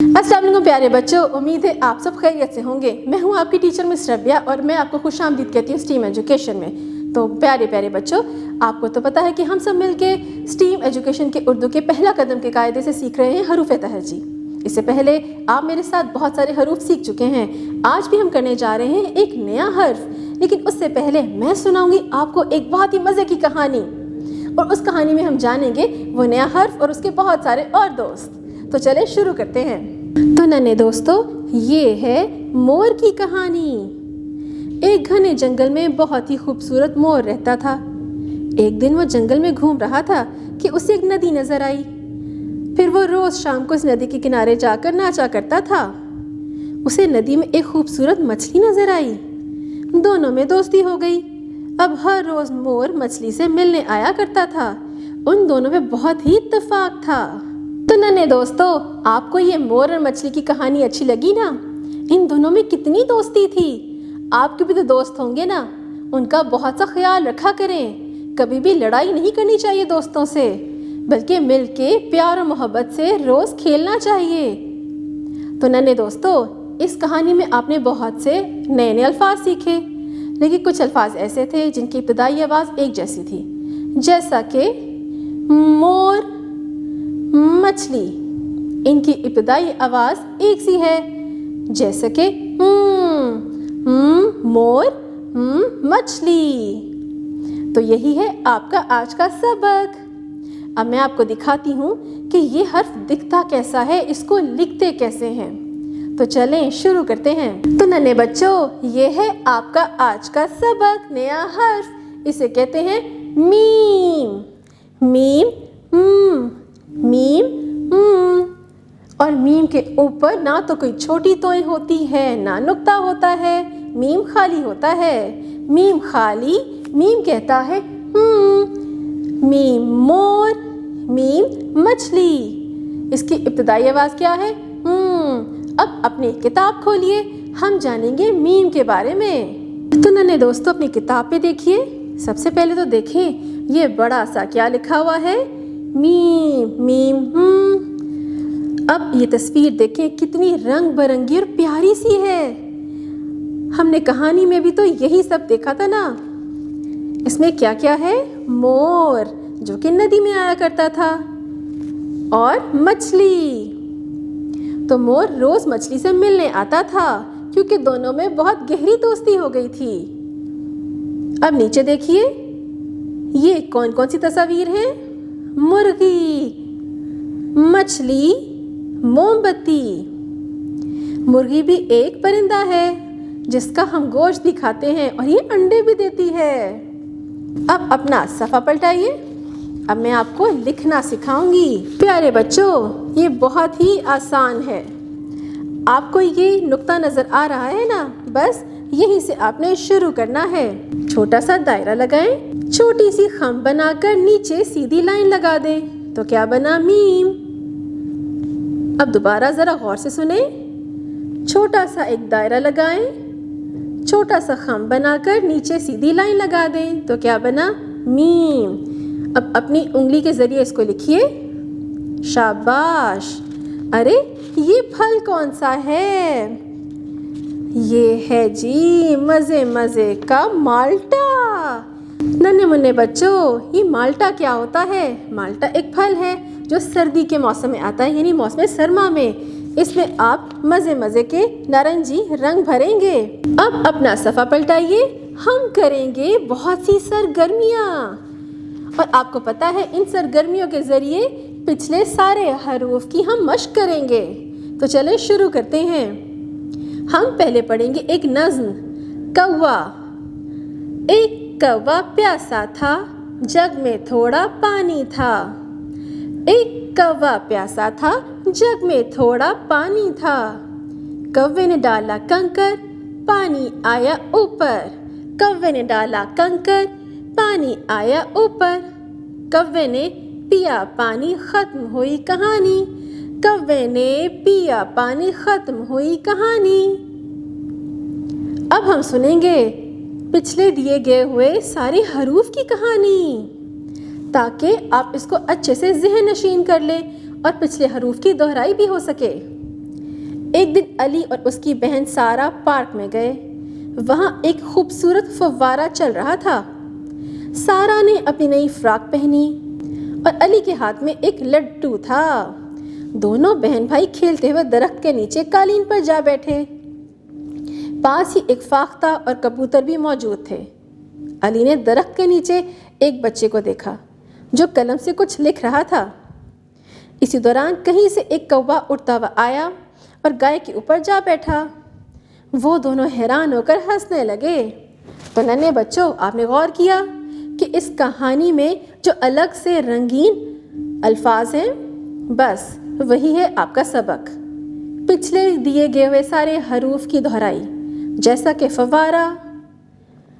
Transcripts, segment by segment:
अस्सलाम वालेकुम प्यारे बच्चों, उम्मीद है आप सब खैरियत से होंगे। मैं हूं आपकी टीचर मिस रबिया और मैं आपको खुशामदीद कहती हूँ स्टीम एजुकेशन में। तो प्यारे बच्चों, आपको तो पता है कि हम सब मिलके स्टीम एजुकेशन के उर्दू के पहला कदम के कायदे से सीख रहे हैं हरूफ तहजी। इससे पहले आप मेरे साथ बहुत सारे हरूफ सीख चुके हैं। आज भी हम करने जा रहे हैं एक नया हर्फ, लेकिन उससे पहले मैं सुनाऊंगी आपको एक बहुत ही मज़े की कहानी, और उस कहानी में हम जानेंगे वो नया हर्फ और उसके बहुत सारे और दोस्त। तो चले शुरू करते हैं। तो नन्हे दोस्तों, ये है मोर की कहानी। एक घने जंगल में बहुत ही खूबसूरत मोर रहता था। एक दिन वो जंगल में घूम रहा था कि उसे एक नदी नजर आई। फिर वो रोज शाम को इस नदी के किनारे जाकर नाचा करता था। उसे नदी में एक खूबसूरत मछली नजर आई। दोनों में दोस्ती हो गई। अब हर रोज मोर मछली से मिलने आया करता था। उन दोनों में बहुत ही इत्तेफाक था। तो नन्हे दोस्तों, आपको ये मोर और मछली की कहानी अच्छी लगी ना? इन दोनों में कितनी दोस्ती थी। आपके भी तो दोस्त होंगे ना, उनका बहुत सा ख्याल रखा करें। कभी भी लड़ाई नहीं करनी चाहिए दोस्तों से, बल्कि मिलके प्यार और मोहब्बत से रोज खेलना चाहिए। तो नन्हे दोस्तों, इस कहानी में आपने बहुत से नए नए अल्फाज सीखे, लेकिन कुछ अल्फाज ऐसे थे जिनकी इब्तदाई आवाज़ एक जैसी थी, जैसा कि मोर, मछली। इनकी इब्तदाई आवाज़ एक सी है, जैसे कि मोर, मछली। तो यही है आपका आज का सबक। अब मैं आपको दिखाती हूँ कि ये हर्फ दिखता कैसा है, इसको लिखते कैसे हैं। तो चलें शुरू करते हैं। तो नन्हे बच्चों, ये है आपका आज का सबक, नया हर्फ। इसे कहते हैं मीम। मीम मीम और मीम के ऊपर ना तो कोई छोटी तोय होती है, ना नुक्ता होता है। मीम खाली होता है। मीम खाली, मीम कहता है मीम मोर, मीम मछली। इसकी इब्तदाई आवाज़ क्या है? अब अपनी किताब खोलिए, हम जानेंगे मीम के बारे में। तो नन्हे दोस्तों, अपनी किताब पे देखिए। सबसे पहले तो देखें ये बड़ा सा क्या लिखा हुआ है, मीम मीम। अब ये तस्वीर देखें, कितनी रंग बिरंगी और प्यारी सी है। हमने कहानी में भी तो यही सब देखा था ना। इसमें क्या क्या है? मोर जो कि नदी में आया करता था, और मछली। तो मोर रोज मछली से मिलने आता था, क्योंकि दोनों में बहुत गहरी दोस्ती हो गई थी। अब नीचे देखिए, ये कौन कौन सी तस्वीर है? मुर्गी, मछली, मोमबत्ती। मुर्गी भी एक परिंदा है जिसका हम गोश्त भी खाते हैं, और ये अंडे भी देती है। अब अपना सफ़ा पलटाइए। अब मैं आपको लिखना सिखाऊंगी। प्यारे बच्चों, ये बहुत ही आसान है। आपको ये नुक्ता नज़र आ रहा है ना? बस यहीं से आपने शुरू करना है। छोटा सा दायरा लगाएं, छोटी सी खम बनाकर नीचे सीधी लाइन लगा दें। तो क्या बना? मीम। अब दोबारा ज़रा गौर से सुने। छोटा सा एक दायरा लगाएं, छोटा सा खम बनाकर नीचे सीधी लाइन लगा दें। तो क्या बना? मीम। अब अपनी उंगली के ज़रिए इसको लिखिए। शाबाश। अरे ये फल कौन सा है? ये है जी मज़े मज़े का माल्टा। नन्हे मुन्ने बच्चों, ये माल्टा क्या होता है? माल्टा एक फल है जो सर्दी के मौसम में आता है, यानी मौसम सरमा में। इसमें आप मज़े मज़े के नारंगी रंग भरेंगे। अब अपना सफ़ा पलटाइए। हम करेंगे बहुत सी सरगर्मियाँ, और आपको पता है इन सरगर्मियों के ज़रिए पिछले सारे हरूफ की हम मश्क करेंगे। तो चलें शुरू करते हैं। हम पहले पढ़ेंगे एक नज़्म। कौवा। एक कौवा प्यासा था, जग में थोड़ा पानी था। एक कौवा प्यासा था, जग में थोड़ा पानी था। कौवे ने डाला कंकर, पानी आया ऊपर। कौवे ने डाला कंकर, पानी आया ऊपर। कौवे ने पिया पानी, खत्म हुई कहानी। कौवे ने पिया पानी, खत्म हुई कहानी। अब हम सुनेंगे पिछले दिए गए हुए सारे हरूफ की कहानी, ताकि आप इसको अच्छे से ज़हन नशीन कर लें और पिछले हरूफ की दोहराई भी हो सके। ایک دن علی اور اس کی بہن سارا پارک میں گئے۔ وہاں ایک خوبصورت فوارہ چل رہا تھا۔ سارا نے اپنی نئی فراک پہنی اور علی کے ہاتھ میں ایک لڈو تھا۔ دونوں بہن بھائی کھیلتے ہوئے درخت کے نیچے قالین پر جا بیٹھے۔ پاس ہی ایک فاختہ اور کبوتر بھی موجود تھے۔ علی نے درخت کے نیچے ایک بچے کو دیکھا جو قلم سے کچھ لکھ رہا تھا۔ اسی دوران کہیں سے ایک کووا اڑتا ہوا آیا اور گائے کے اوپر جا بیٹھا۔ وہ دونوں حیران ہو کر ہنسنے لگے۔ تو ننھے بچوں، آپ نے غور کیا کہ اس کہانی میں جو الگ سے رنگین الفاظ ہیں، بس وہی ہے آپ کا سبق۔ پچھلے دیے گئے ہوئے سارے حروف کی دہرائی، جیسا کہ فوارہ،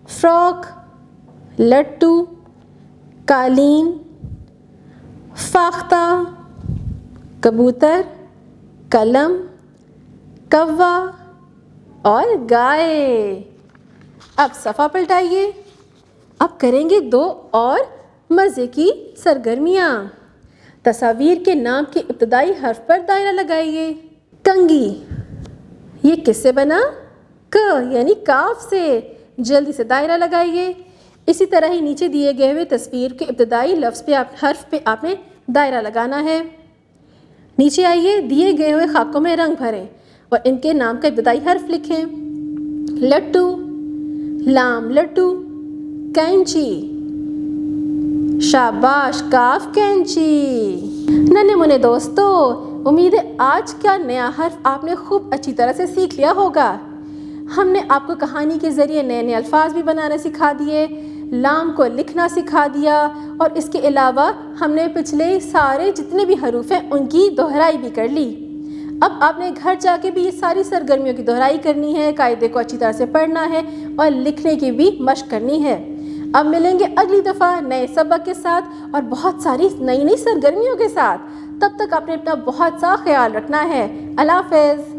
فراک، لٹو، قالین، فاختہ، کبوتر، قلم، کوا اور گائے۔ اب صفحہ پلٹائیے۔ اب کریں گے 2 اور مزے کی سرگرمیاں۔ تصاویر کے نام کے ابتدائی حرف پر دائرہ لگائیے۔ کنگھی، یہ کس سے بنا؟ ک یعنی کاف سے۔ جلدی سے دائرہ لگائیے۔ اسی طرح ہی نیچے دیے گئے ہوئے تصویر کے ابتدائی حرف پہ آپ نے دائرہ لگانا ہے۔ نیچے آئیے، دیے گئے ہوئے خاکوں میں رنگ بھریں اور ان کے نام کا ابتدائی حرف لکھیں۔ لٹو، لام لٹو، کینچی، شاباش، کاف کینچی۔ ننھے منے دوستو، امید ہے آج کا نیا حرف آپ نے خوب اچھی طرح سے سیکھ لیا ہوگا۔ ہم نے آپ کو کہانی کے ذریعے نئے نئے الفاظ بھی بنانا سکھا دیے، لام کو لکھنا سکھا دیا، اور اس کے علاوہ ہم نے پچھلے سارے جتنے بھی حروف ہیں ان کی دہرائی بھی کر لی۔ اب آپ نے گھر جا کے بھی یہ ساری سرگرمیوں کی دہرائی کرنی ہے، قاعدے کو اچھی طرح سے پڑھنا ہے اور لکھنے کی بھی مشق کرنی ہے۔ اب ملیں گے اگلی دفعہ نئے سبق کے ساتھ اور بہت ساری نئی نئی سرگرمیوں کے ساتھ۔ تب تک آپ نے اپنا بہت سا خیال رکھنا ہے۔ اللہ حافظ۔